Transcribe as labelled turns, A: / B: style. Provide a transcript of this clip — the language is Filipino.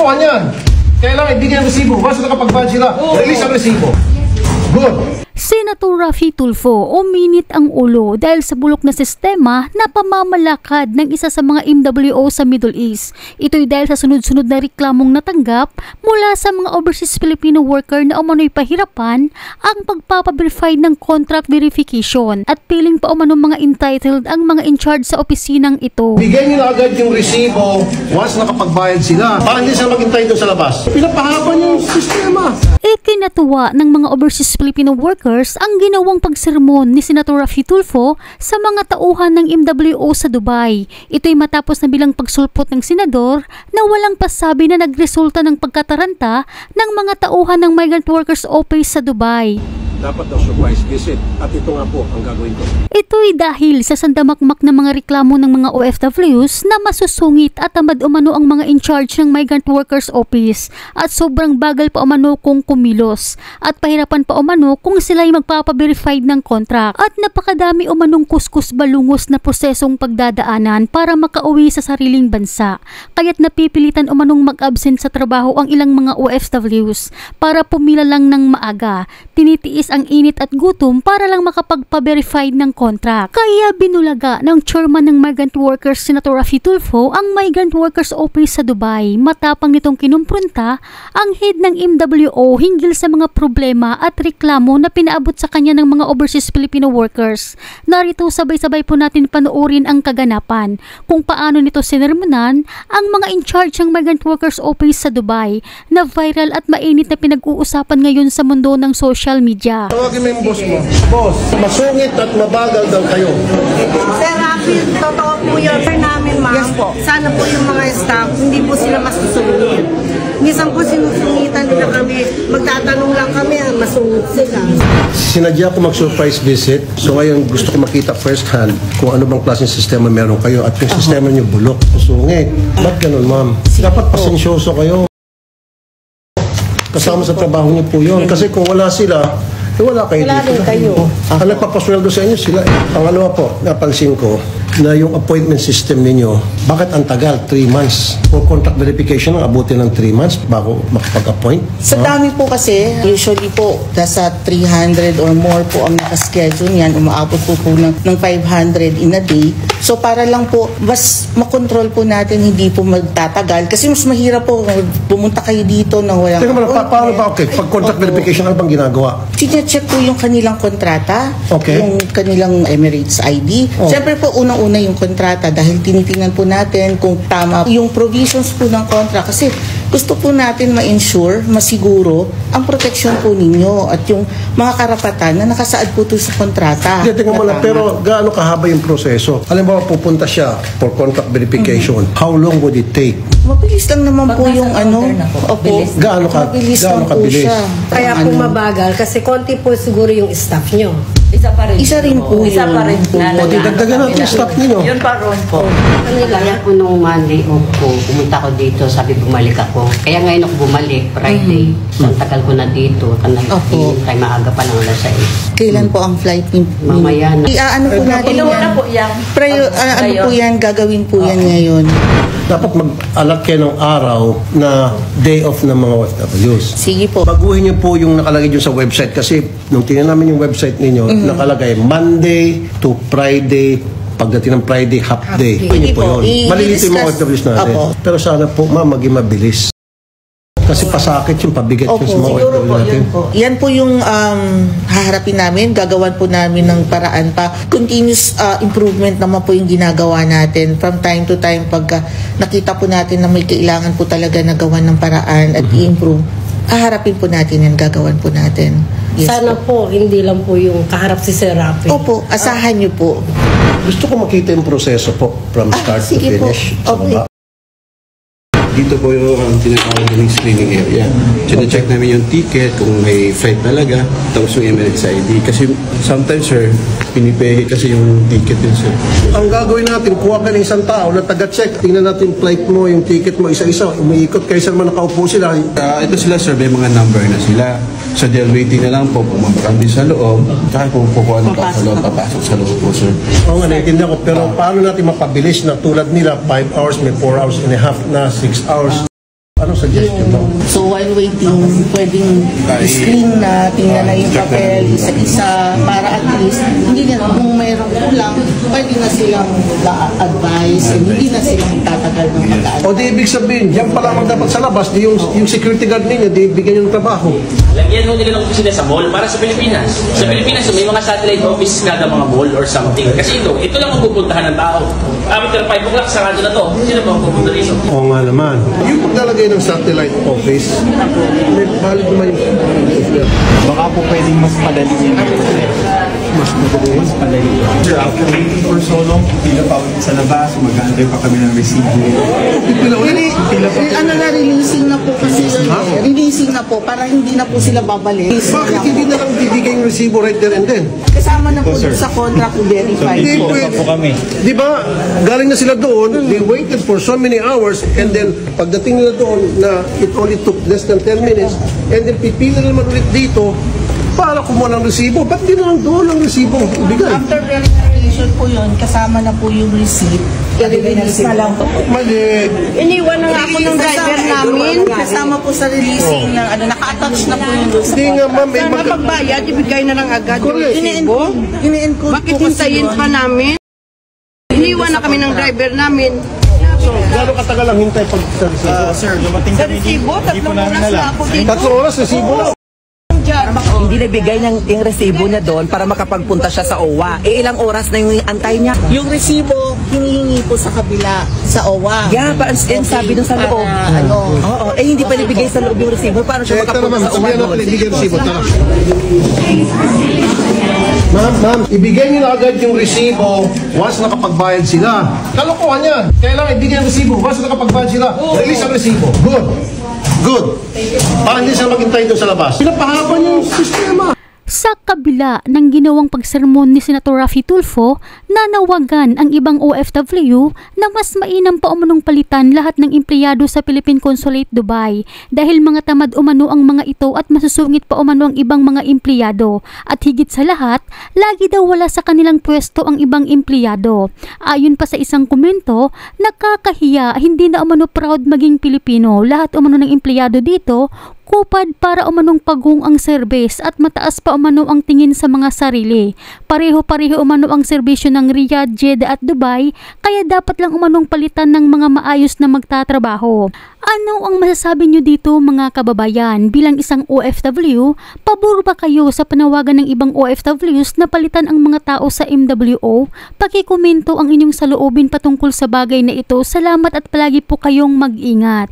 A: makuha niyan. Kailangan ibigay ang resibo. Basta nakapag-file sila, release ang resibo. Good.
B: Senator Raffy Tulfo uminit ang ulo dahil sa bulok na sistema na pamamalakad ng isa sa mga MWO sa Middle East. Ito'y dahil sa sunod-sunod na reklamong natanggap mula sa mga overseas Filipino worker na umano'y pahirapan ang pagpapaverify ng contract verification at piling pa umano mga entitled ang mga in charge sa opisinang ito.
A: Bigyan nyo na agad yung resibo once nakapagbayad sila para hindi sila maghintay doon sa labas. Pinapahaba niyo yung sistema.
B: Ikinatuwa ng mga overseas Filipino workers ang ginawang pagsermon ni Senator Raffy Tulfo sa mga tauhan ng MWO sa Dubai. Ito'y matapos na bilang pagsulpot ng senador na walang pasabi na nagresulta ng pagkataranta ng mga tauhan ng Migrant Workers Office sa Dubai.
A: Dapat daw surprise visit at ito nga po ang gagawin ko.
B: Ito'y dahil sa sandamakmak na mga reklamo ng mga OFWs na masusungit at tamad umano ang mga in charge ng Migrant Workers Office at sobrang bagal pa umano kung kumilos at pahirapan pa umano kung sila'y magpapaverify ng contract at napakadami umanong kuskus balungos na prosesong pagdadaanan para makauwi sa sariling bansa. Kaya't napipilitan umanong mag-absent sa trabaho ang ilang mga OFWs para pumila lang ng maaga. Tinitiis ang init at gutom para lang makapagpa-verify ng contract. Kaya binulaga ng chairman ng Migrant Workers Senator Raffy Tulfo ang Migrant Workers Office sa Dubai. Matapang nitong kinumprunta ang head ng MWO hinggil sa mga problema at reklamo na pinaabot sa kanya ng mga overseas Filipino workers. Narito sabay-sabay po natin panoorin ang kaganapan kung paano nito sinermonan ang mga in charge ng Migrant Workers Office sa Dubai na viral at mainit na pinag-uusapan ngayon sa mundo ng social media.
A: Tawagin mo yung boss mo. Boss, masungit at mabagal daw kayo.
C: Sir Raffy, totoo po yun. Sir namin, ma'am. Yes po. Sana po yung mga staff, hindi po sila masusungit. Minsan po sinusungitan nila kami. Magtatanong lang kami, masungit sila.
A: Sinadya ko mag-surprise visit. So ngayon gusto ko makita first hand kung ano bang klaseng sistema meron kayo at yung sistema niyo bulok, sungit. Ba't ganun, ma'am? Dapat pasensyoso kayo. Kasama sa trabaho niyo po yun. Kasi kung wala sila, wala kayo dito. Ang nagpapasweldo sa inyo sila. Pangalawa po, napansin ko na yung appointment system ninyo, bakit ang tagal? 3 months. For contract verification, ang abutin ng 3 months bago makapag-appoint?
D: Sa dami po kasi, usually po, nasa 300 or more po ang nakaschedule niyan. Umaabot po ng 500 in a day. So para lang po, mas makontrol po natin, hindi po magtatagal. Kasi mas mahirap po, pumunta kayo dito na walang...
A: Teka mo, paano ba? Okay, pag contract verification, ano bang ginagawa?
D: Check po yung kanilang kontrata,
A: okay,
D: yung kanilang Emirates ID. Siyempre po, unang-una yung kontrata dahil tinitingnan po natin kung tama yung provisions po ng contract. Kasi gusto po natin ma-ensure, masiguro, ang protection po ninyo at yung mga karapatan na nakasaad po ito sa kontrata.
A: Tingnan mo lang, pero gaano kahaba yung proseso? Alam mo, pupunta siya for contract verification. How long would it take?
D: Mabilis lang naman po yung ano. Opo,
A: gaano kabilis?
E: Kaya po mabagal kasi konti po siguro yung staff nyo.
D: Isa rin po.
E: Isa pa rin.
A: O, dagdagan natin yung staff ninyo.
E: Yun pa rin po.
F: Kaya po nung Monday ko, pumunta ko dito, sabi bumalik ako. Kaya ngayon ako bumalik, Friday. Ang tagal ko na dito. Kaya maaga pa lang alas 6.
D: Kailan po ang flight ni...
F: Mamaya na.
D: Ano po natin yan?
E: po yan.
D: Ano po yan? Gagawin po yan ngayon.
A: Dapat mag-alat kayo ng araw na day off ng mga OFWs.
D: Sige po.
A: Baguhin niyo po yung nakalagay dyan sa website kasi nung tingnan namin yung website ninyo, nakalagay Monday to Friday, pagdating ng Friday, half day. Hindi po yun. Malilito yung mga OFWs natin. Pero sana po, maging mabilis. Kasi pasakit yung pabigat yung sa mga OFW natin.
D: Yan po yung haharapin namin. Gagawan po namin ng paraan pa. Continuous improvement naman po yung ginagawa natin. From time to time, pag nakita po natin na may kailangan po talaga na gawan ng paraan at i-improve, haharapin po natin yan, gagawan po natin.
E: Yes, sana po, hindi lang po yung kaharap si Sir Raffy.
D: Opo, asahan niyo po.
A: Gusto ko makita yung proseso po from start to finish.
D: Okay.
G: Dito po yung tinatawag ng screening area. Check namin yung ticket, kung may flight talaga, tapos yung Emirates ID. Kasi sometimes, sir, pinipeke kasi yung ticket din, sir.
A: Ang gagawin natin, kuha ka ng isang tao na taga-check. Tingnan natin yung flight mo, yung ticket mo, isa-isa. Umiikot kayo saan man nakaupo sila.
G: Ito sila, sir, may mga number na sila. So, they're waiting na lang po, pumaparang din sa loob. Kaya kung pukuha na pa sa loob, papasok sa loob po, sir.
A: Oo nga, naiintindihan ko. Pero paano natin mapabilis na tulad nila, 5 hours, may 4 hours and a half na 6 hours. Anong suggestion mo?
D: So while waiting, pwedeng screen na, tingnan na yung papel, isa-isa, para at least, hindi na, kung mayroong kulang, pwede na silang advice, hindi na silang tatagal ng pag-aadvise.
A: O di ibig sabihin, yan pa lamang dapat sa labas, di yung security guard ninyo, di bigyan yung trabaho.
H: Lagyan mo nila ng opisina sa mall para sa Pilipinas. Sa Pilipinas, may mga satellite office kada mga mall or something. Kasi ito lang ang pupuntahan ng tao. After 5 o'clock, sarado na to. Sino ba ang pupunta rito?
A: Oo nga naman. Yung paglalagay ng satellite office, may valid naman yung
I: Baka po pwedeng mas padali yun. Mas padali. Sir, after waiting for so long, pila pa ulit sa labas, mag-aantay pa kami ng resibo.
D: Ano na, releasing na po kasi releasing na po, para hindi na po sila babalik.
A: Bakit hindi na lang bibigay yung resibo right there and then?
D: Kasama na po sa contract verified
A: Hindi
D: po.
A: pwede.
I: po kami.
A: Di ba, galing na sila doon, they waited for so many hours, and then pagdating nila doon na it only took less than 10 minutes, and then pipila naman ulit dito para kumuha ng resibo. Ba't di na lang doon ang resibo ibigay?
D: After verification po yun, kasama na po yung receipt. I-release na lang po.
A: Mali.
C: Iniwan na nga ako ng driver namin.
D: Kasama po sa releasing ng naka-attach na po yung doon sa
A: Hindi nga ma'am, may
C: Saan na pagbayad, ibigay na lang agad yung
A: Correct.
C: resibo.
D: Ini-encode
C: Bakit
D: po kasi
C: hintayin
D: yun.
C: pa namin? Iniwan na kami ng driver namin.
A: So, gano'ng katagal ang hintay pag sa resibo?
I: Sir, dumating
C: Sa
I: kami
C: resibo,
I: hindi po
C: 3
I: namin
C: oras
I: alam.
C: na ako dito.
A: 3 oras, resibo na.
J: Hindi nabigay yung resibo niya doon para makapagpunta siya sa OWA. Ilang oras na yung antay niya.
D: Yung resibo, hinihingi po sa kabila, sa OWA.
J: Yeah, sabi dun sa loob. Oo, hindi pa nabigay sa loob yung resibo. Paano siya
A: Tara
J: makapunta
A: ma'am,
J: sa OWA
A: sabihan
J: doon?
A: natin, ibigay yung resibo. Tara. Ma'am, ibigay niyo na agad yung resibo once nakapagbayad sila. Kalokohan yan. Kailangan ibigay yung resibo once nakapagbayad sila. Release ang resibo. Good. Para hindi sila maghintay doon sa labas. Pinapahaban yung sistema.
B: Sa kabila ng ginawang pagsermon ni Senator Raffy Tulfo, nanawagan ang ibang OFW na mas mainam pa umanong palitan lahat ng empleyado sa Philippine Consulate Dubai dahil mga tamad umano ang mga ito at masusungit pa umano ang ibang mga empleyado. At higit sa lahat, lagi daw wala sa kanilang pwesto ang ibang empleyado. Ayon pa sa isang komento, nakakahiya, hindi na umano proud maging Pilipino. Lahat umano ng empleyado dito, kupad para umanong pagong ang serbes at mataas pa umano ang tingin sa mga sarili. Pareho-pareho umano ang serbisyo ng Riyadh, Jeddah at Dubai, kaya dapat lang umanong palitan ng mga maayos na magtatrabaho. Ano ang masasabi nyo dito mga kababayan? Bilang isang OFW, pabor ba kayo sa panawagan ng ibang OFWs na palitan ang mga tao sa MWO? Pakikomento ang inyong saloobin patungkol sa bagay na ito. Salamat at palagi po kayong mag-ingat.